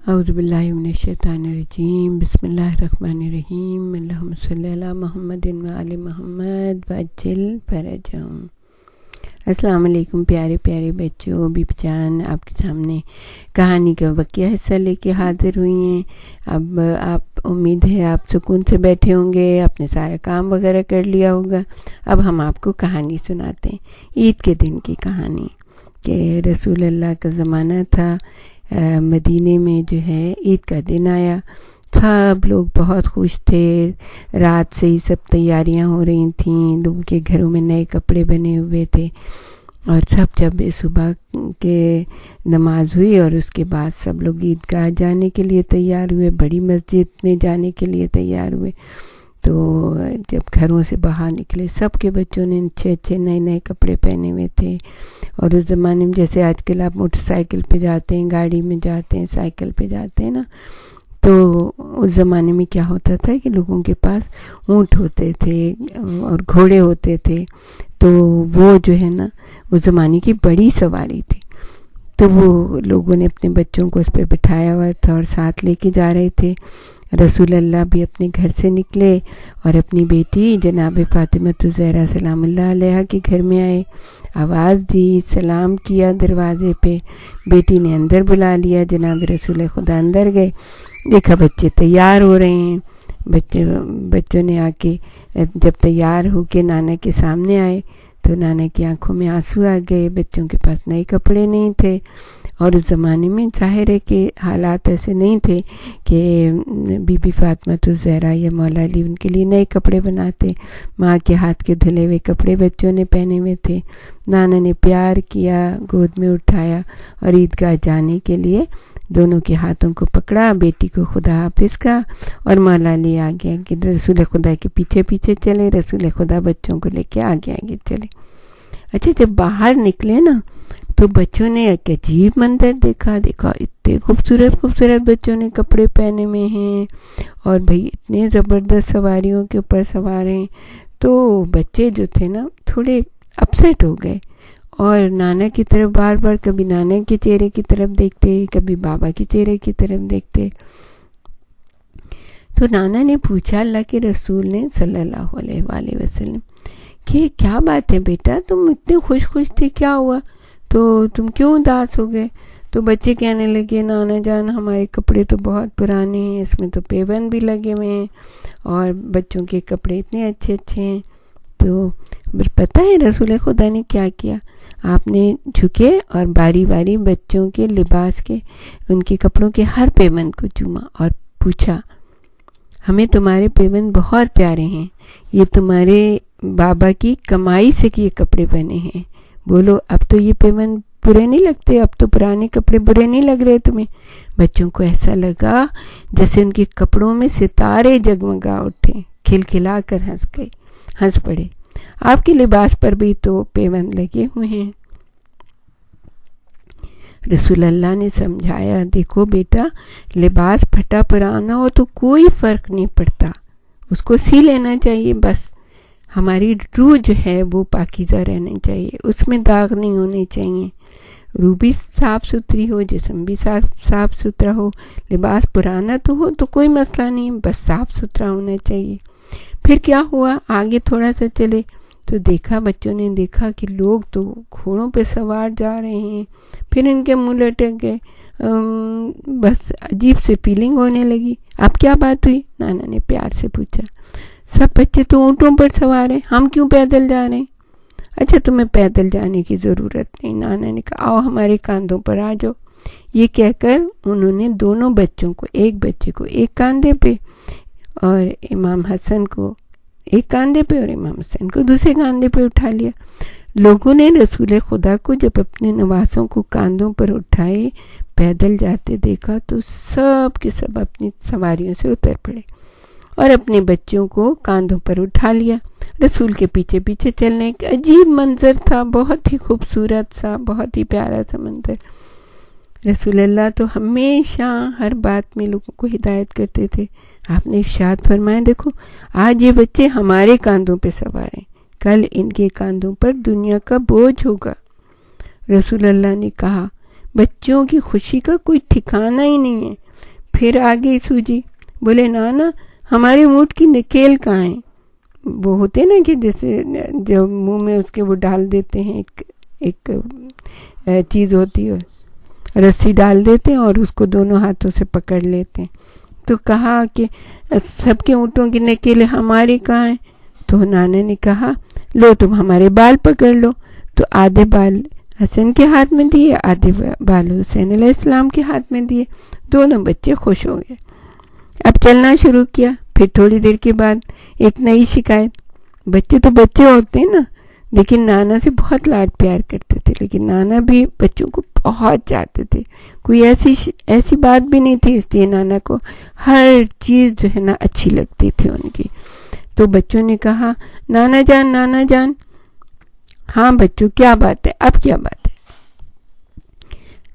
اعوذ باللہ من الشیطان الرجیم، بسم اللہ الرحمن الرحیم، اللہم صلی علی محمد وعلی محمد وعجل فرجہم۔ السلام علیکم پیارے پیارے بچوں، بیبی جان آپ کے سامنے کہانی کا بقیہ حصہ لے کے حاضر ہوئی ہیں۔ اب آپ امید ہے آپ سکون سے بیٹھے ہوں گے، آپ نے سارا کام وغیرہ کر لیا ہوگا۔ اب ہم آپ کو کہانی سناتے ہیں، عید کے دن کی کہانی کہ رسول اللہ کا زمانہ تھا، مدینے میں جو ہے عید کا دن آیا، سب لوگ بہت خوش تھے، رات سے ہی سب تیاریاں ہو رہی تھیں، لوگوں کے گھروں میں نئے کپڑے بنے ہوئے تھے، اور سب جب صبح کے نماز ہوئی اور اس کے بعد سب لوگ عیدگاہ جانے کے لیے تیار ہوئے، بڑی مسجد میں جانے کے لیے تیار ہوئے۔ تو جب گھروں سے باہر نکلے، سب کے بچوں نے اچھے اچھے نئے نئے کپڑے پہنے ہوئے تھے، اور اس زمانے میں جیسے آج کل آپ موٹر سائیکل پہ جاتے ہیں، گاڑی میں جاتے ہیں، سائیکل پہ جاتے ہیں نا، تو اس زمانے میں کیا ہوتا تھا کہ لوگوں کے پاس اونٹ ہوتے تھے اور گھوڑے ہوتے تھے، تو وہ جو ہے نا اس زمانے کی بڑی سواری تھی، تو وہ لوگوں نے اپنے بچوں کو اس پہ بٹھایا ہوا تھا اور ساتھ لے کے جا رہے تھے۔ رسول اللہ بھی اپنے گھر سے نکلے اور اپنی بیٹی جناب فاطمہ الزہرا سلام اللہ علیہا کے گھر میں آئے، آواز دی، سلام کیا دروازے پہ، بیٹی نے اندر بلا لیا، جناب رسول خدا اندر گئے، دیکھا بچے تیار ہو رہے ہیں، بچوں نے آ کے جب تیار ہو کے نانا کے سامنے آئے تو نانا کی آنکھوں میں آنسو آ گئے، بچوں کے پاس نئے کپڑے نہیں تھے، اور اس زمانے میں ظاہر ہے کہ حالات ایسے نہیں تھے کہ بی بی فاطمہ الزہرا یا مولا علی ان کے لیے نئے کپڑے بناتے، ماں کے ہاتھ کے دھلے ہوئے کپڑے بچوں نے پہنے ہوئے تھے۔ نانا نے پیار کیا، گود میں اٹھایا اور عیدگاہ جانے کے لیے دونوں کے ہاتھوں کو پکڑا، بیٹی کو خدا حافظ کہا، اور مولا علی آ گیا کہ رسول خدا کے پیچھے پیچھے چلے، رسول خدا بچوں کو لے کے آگے آگے چلے۔ اچھا، جب باہر نکلے نا تو بچوں نے ایک عجیب منظر دیکھا، اتنے خوبصورت خوبصورت بچوں نے کپڑے پہنے ہوئے ہیں، اور بھئی اتنے زبردست سواریوں کے اوپر سوار ہیں، تو بچے جو تھے نا تھوڑے اپسیٹ ہو گئے، اور نانا کی طرف بار بار کبھی نانا کے چہرے کی طرف دیکھتے، کبھی بابا کے چہرے کی طرف دیکھتے۔ تو نانا نے پوچھا اللہ کے رسول نے صلی اللہ علیہ وآلہ وسلم کہ کیا بات ہے بیٹا، تم اتنے خوش خوش تھے، کیا ہوا، تو تم کیوں اداس ہو گئے؟ تو بچے کہنے لگے نانا جان ہمارے کپڑے تو بہت پرانے ہیں، اس میں تو پیبند بھی لگے ہوئے ہیں، اور بچوں کے کپڑے اتنے اچھے اچھے ہیں۔ تو پتہ ہے رسول خدا نے کیا کیا؟ آپ نے جھکے اور باری باری بچوں کے لباس کے، ان کے کپڑوں کے ہر پیبند کو چوما اور پوچھا ہمیں تمہارے پیبند بہت پیارے ہیں، یہ تمہارے بابا کی کمائی سے یہ کپڑے پہنے ہیں، بولو اب تو یہ پیبند برے نہیں لگتے، اب تو پرانے کپڑے برے نہیں لگ رہے تمہیں؟ بچوں کو ایسا لگا جیسے ان کے کپڑوں میں ستارے جگمگا اٹھے، کھلکھلا کر ہنس پڑے۔ آپ کے لباس پر بھی تو پیبند لگے ہوئے ہیں۔ رسول اللہ نے سمجھایا دیکھو بیٹا، لباس پھٹا پرانا ہو تو کوئی فرق نہیں پڑتا، اس کو سی لینا چاہیے، بس ہماری روح جو ہے وہ پاکیزہ رہنی چاہیے، اس میں داغ نہیں ہونے چاہیے، روح بھی صاف ستھری ہو، جسم بھی صاف ستھرا ہو، لباس پرانا تو ہو تو کوئی مسئلہ نہیں، بس صاف ستھرا ہونا چاہیے۔ پھر کیا ہوا، آگے تھوڑا سا چلے تو دیکھا، بچوں نے دیکھا کہ لوگ تو گھوڑوں پہ سوار جا رہے ہیں، پھر ان کے منہ لٹک گئے، بس عجیب سے فیلنگ ہونے لگی۔ اب کیا بات ہوئی؟ نانا نے پیار سے پوچھا۔ سب بچے تو اونٹوں پر سوار ہیں، ہم کیوں پیدل جا رہے ہیں؟ اچھا تمہیں پیدل جانے کی ضرورت نہیں، نانا نے کہا آؤ ہمارے کاندھوں پر آ جاؤ۔ یہ کہہ کر انہوں نے دونوں بچوں کو، ایک بچے کو ایک کاندھے پہ اور امام حسن کو ایک کاندھے پہ اور امام حسین کو دوسرے کاندھے پہ اٹھا لیا۔ لوگوں نے رسول خدا کو جب اپنے نواسوں کو کاندھوں پر اٹھائے پیدل جاتے دیکھا تو سب کے سب اپنی سواریوں سے اتر پڑے اور اپنے بچوں کو کاندھوں پر اٹھا لیا۔ رسول کے پیچھے پیچھے چلنے کا عجیب منظر تھا، بہت ہی خوبصورت سا، بہت ہی پیارا سا منظر۔ رسول اللہ تو ہمیشہ ہر بات میں لوگوں کو ہدایت کرتے تھے۔ آپ نے ارشاد فرمایا دیکھو آج یہ بچے ہمارے کاندھوں پہ سوار ہیں، کل ان کے کاندھوں پر دنیا کا بوجھ ہوگا۔ رسول اللہ نے کہا بچوں کی خوشی کا کوئی ٹھکانہ ہی نہیں ہے، پھر آ گئی سوجی، بولے نانا ہمارے اونٹ کی نکیل کہاں ہے؟ وہ ہوتے نا کہ جیسے جو منہ میں اس کے وہ ڈال دیتے ہیں، ایک چیز ہوتی ہے، رسی ڈال دیتے ہیں اور اس کو دونوں ہاتھوں سے پکڑ لیتے ہیں. تو کہا کہ سب کے اونٹوں کی نکیلیں ہماری کہاں ہیں؟ تو نانا نے کہا لو تم ہمارے بال پکڑ لو. تو آدھے بال حسن کے ہاتھ میں دیے، آدھے بال حسین علیہ السلام کے ہاتھ میں دیے. دونوں بچے خوش ہو گئے. اب چلنا شروع کیا. پھر تھوڑی دیر کے بعد ایک نئی شکایت. بچے تو بچے ہوتے ہیں نا، لیکن نانا سے بہت لاڈ پیار کرتے تھے، لیکن نانا بھی بچوں کو بہت چاہتے تھے. کوئی ایسی بات بھی نہیں تھی، اس لیے نانا کو ہر چیز جو ہے نا اچھی لگتی تھی ان کی. تو بچوں نے کہا نانا جان. ہاں بچوں کیا بات ہے؟ اب کیا بات ہے؟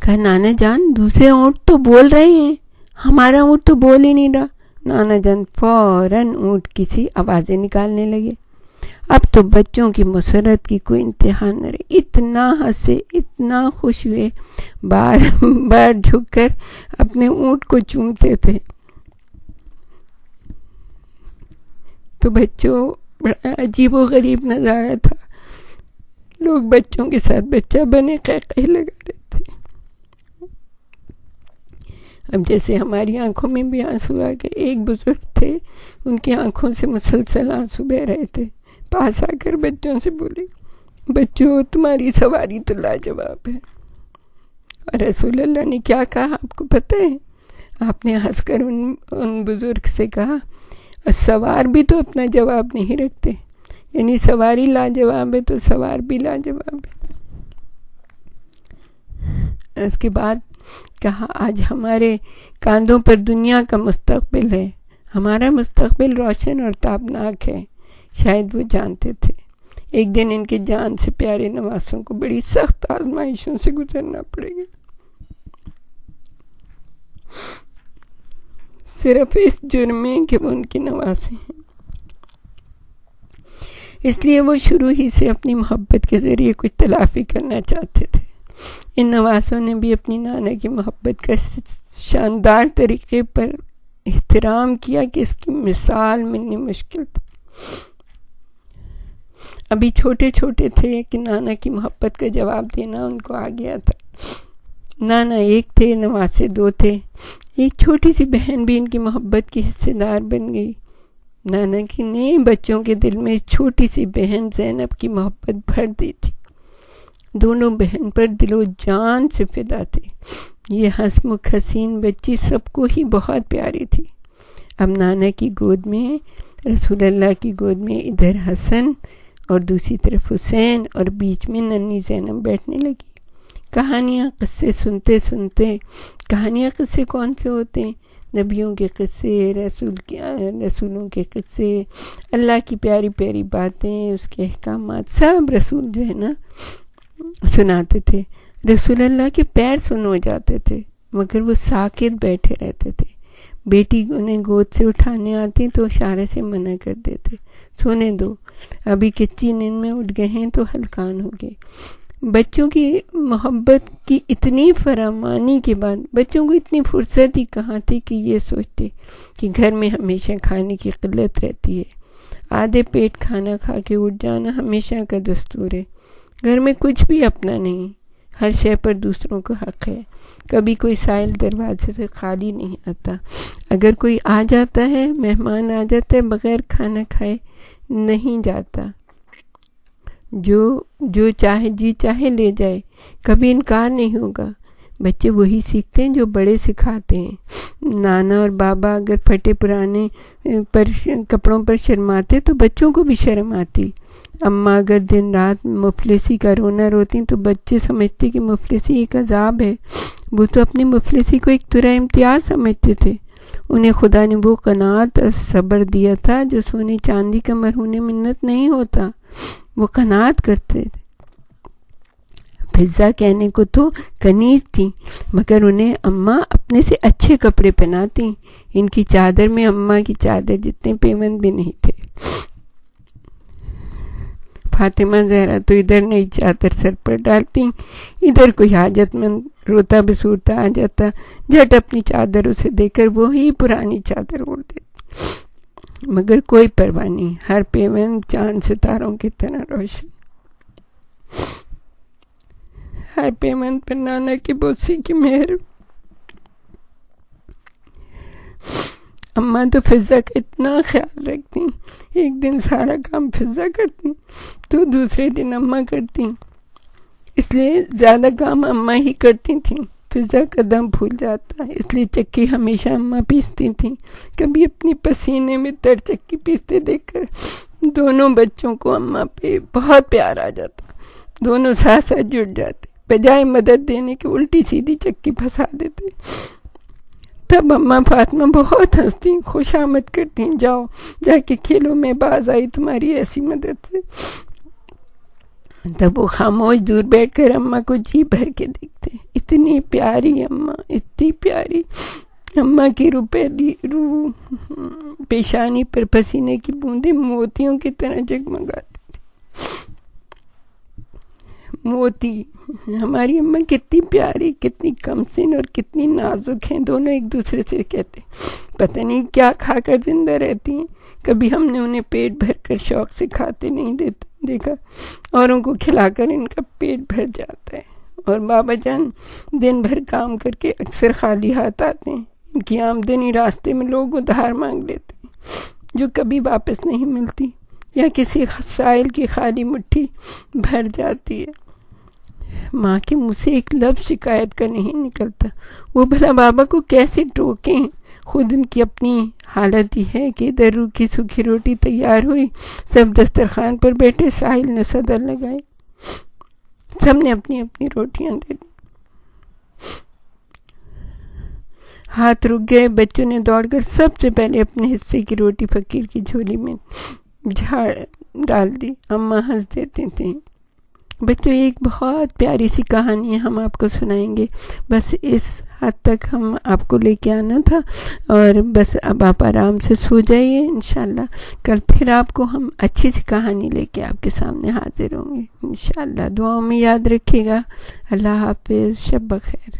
کہا نانا جان دوسرے اونٹ تو بول رہے ہیں، ہمارا اونٹ تو بول ہی نہیں رہا. نانا جان فوراً اونٹ کی سی آوازیں نکالنے لگے. اب تو بچوں کی مسرت کی کوئی انتہا نہ رہی. اتنا ہنسے، اتنا خوش ہوئے، بار بار جھک کر اپنے اونٹ کو چومتے تھے. تو بچوں بڑا عجیب و غریب نظارہ تھا. لوگ بچوں کے ساتھ بچہ بنے قہقہے لگا رہے تھے. اب جیسے ہماری آنکھوں میں بھی آنسو آ گئے. ایک بزرگ تھے، ان کی آنکھوں سے مسلسل آنسو بہ رہے تھے. پاس آ کر بچوں سے بولے بچوں تمہاری سواری تو لاجواب ہے. اور رسول اللہ نے کیا کہا آپ کو پتہ ہے؟ آپ نے ہنس کر ان بزرگ سے کہا سوار بھی تو اپنا جواب نہیں رکھتے، یعنی سواری لاجواب ہے تو سوار بھی لاجواب ہے. اس کے بعد کہا آج ہمارے کاندھوں پر دنیا کا مستقبل ہے، ہمارا مستقبل روشن اور تابناک ہے. شاید وہ جانتے تھے ایک دن ان کے جان سے پیارے نواسوں کو بڑی سخت آزمائشوں سے گزرنا پڑے گا، صرف اس جرم میں کہ وہ ان کے نواسے ہیں. اس لیے وہ شروع ہی سے اپنی محبت کے ذریعے کچھ تلافی کرنا چاہتے تھے. ان نواسوں نے بھی اپنی نانا کی محبت کا شاندار طریقے پر احترام کیا کہ اس کی مثال ملنی مشکل تھی. ابھی چھوٹے چھوٹے تھے کہ نانا کی محبت کا جواب دینا ان کو آ گیا تھا. نانا ایک تھے، نواسے دو تھے. ایک چھوٹی سی بہن بھی ان کی محبت کی حصے دار بن گئی. نانا کی نے بچوں کے دل میں چھوٹی سی بہن زینب کی محبت بھر دی تھی. دونوں بہن پر دل و جان سے فدا تھے. یہ ہنسمکھ حسین بچی سب کو ہی بہت پیاری تھی. اب نانا کی گود میں، رسول اللہ کی گود میں ادھر حسن اور دوسری طرف حسین اور بیچ میں ننھی زینب بیٹھنے لگی. کہانیاں قصے سنتے سنتے، کہانیاں قصے کون سے ہوتے ہیں؟ نبیوں کے قصے، رسولوں کے قصے، اللہ کی پیاری پیاری باتیں، اس کے احکامات، سب رسول جو ہے نا سناتے تھے. رسول اللہ کے پیر سن ہو جاتے تھے مگر وہ ساکت بیٹھے رہتے تھے. بیٹی انہیں گود سے اٹھانے آتی تو اشارے سے منع کر دیتے، سونے دو، ابھی کچی نیند میں اٹھ گئے ہیں تو ہلکان ہو گئے. بچوں کی محبت کی اتنی فراوانی کے بعد بچوں کو اتنی فرصت ہی کہاں تھی کہ یہ سوچتے کہ گھر میں ہمیشہ کھانے کی قلت رہتی ہے. آدھے پیٹ کھانا کھا کے اٹھ جانا ہمیشہ کا دستور ہے. گھر میں کچھ بھی اپنا نہیں، ہر شے پر دوسروں کو حق ہے. کبھی کوئی سائل دروازے سے خالی نہیں آتا. اگر کوئی آ جاتا ہے، مہمان آ جاتا ہے، بغیر کھانا کھائے نہیں جاتا. جو چاہے جی چاہے لے جائے، کبھی انکار نہیں ہوگا. بچے وہی سیکھتے ہیں جو بڑے سکھاتے ہیں. نانا اور بابا اگر پھٹے پرانے کپڑوں پر شرماتے تو بچوں کو بھی شرم آتی. اماں اگر دن رات مفلسی کا رونا روتی تو بچے سمجھتے کہ مفلسی ایک عذاب ہے. وہ تو اپنی مفلسی کو ایک طرح امتیاز سمجھتے تھے. انہیں خدا نے وہ قناعت اور صبر دیا تھا جو سونے چاندی کا مرہون منت نہیں ہوتا. وہ قناعت کرتے تھے. فضا کہنے کو تو کنیز تھی مگر انہیں اماں اپنے سے اچھے کپڑے پہناتی. ان کی چادر میں اماں کی چادر جتنے پیوند بھی نہیں تھے. فاطمہ زہرا تو ادھر نئی چادر سر پر ڈالتی، ادھر کوئی حاجت مند روتا بسورتا آ جاتا، جھٹ اپنی چادر اسے دے کر وہی پرانی چادر اوڑھ دیتی، مگر کوئی پرواہ نہیں، ہر پیوند چاند ستاروں کی طرح روشن، ہر پیوند پر نانا کی بوسی کی مہر۔ اماں تو فضا کا اتنا خیال رکھتی، ایک دن سارا کام فضا کرتی تو دوسرے دن اماں کرتی، اس لیے زیادہ کام اماں ہی کرتی تھیں، فضا کا دم پھول جاتا، اس لیے چکی ہمیشہ اماں پیستی تھیں۔ کبھی اپنی پسینے میں تر چکی پیستے دیکھ کر دونوں بچوں کو اماں پہ بہت پیار آ جاتا، دونوں ساتھ ساتھ جڑ جاتے، بجائے مدد دینے کے الٹی سیدھی چکی پھنسا دیتے۔ تب اماں فاطمہ بہت ہنستی، خوش آمد کرتی، جاؤ جا کے کھیلو، میں باز آئی تمہاری ایسی مدد سے۔ تب وہ خاموش دور بیٹھ کر اماں کو جی بھر کے دیکھتے، اتنی پیاری اماں، اتنی پیاری اماں کی روپیلی پیشانی پر پسینے کی بوندیں موتیوں کی طرح جگمگاتی تھی۔ موتی، ہماری اماں کتنی پیاری، کتنی کم سن اور کتنی نازک ہیں، دونوں ایک دوسرے سے کہتے پتہ نہیں کیا کھا کر زندہ رہتی ہیں، کبھی ہم نے انہیں پیٹ بھر کر شوق سے کھاتے نہیں دیکھا، اوروں کو کھلا کر ان کا پیٹ بھر جاتا ہے، اور بابا جان دن بھر کام کر کے اکثر خالی ہاتھ آتے ہیں، ان کی آمدنی راستے میں لوگ ادھار مانگ لیتے ہیں جو کبھی واپس نہیں ملتی، یا کسی سائل کی خالی مٹھی بھر جاتی ہے۔ ماں کے منہ سے ایک لفظ شکایت کا نہیں نکلتا، وہ بھلا بابا کو کیسے ٹوکیں، خود ان کی اپنی حالت ہی ہے کہ ادھر روکھی سوکھی روٹی تیار ہوئی، سب دسترخوان پر بیٹھے، ساحل نے صدر لگائی، سب نے اپنی اپنی روٹیاں دے دی، ہاتھ رک گئے، بچوں نے دوڑ کر سب سے پہلے اپنے حصے کی روٹی فقیر کی جھولی میں جھاڑ ڈال دی۔ اماں ہنس دیتے تھے، بچوں ایک بہت پیاری سی کہانی ہے، ہم آپ کو سنائیں گے، بس اس حد تک ہم آپ کو لے کے آنا تھا، اور بس اب آپ آرام سے سو جائیے، انشاءاللہ کل پھر آپ کو ہم اچھی سی کہانی لے کے آپ کے سامنے حاضر ہوں گے انشاءاللہ۔ دعاؤں میں یاد رکھیے گا۔ اللہ حافظ، شب بخیر۔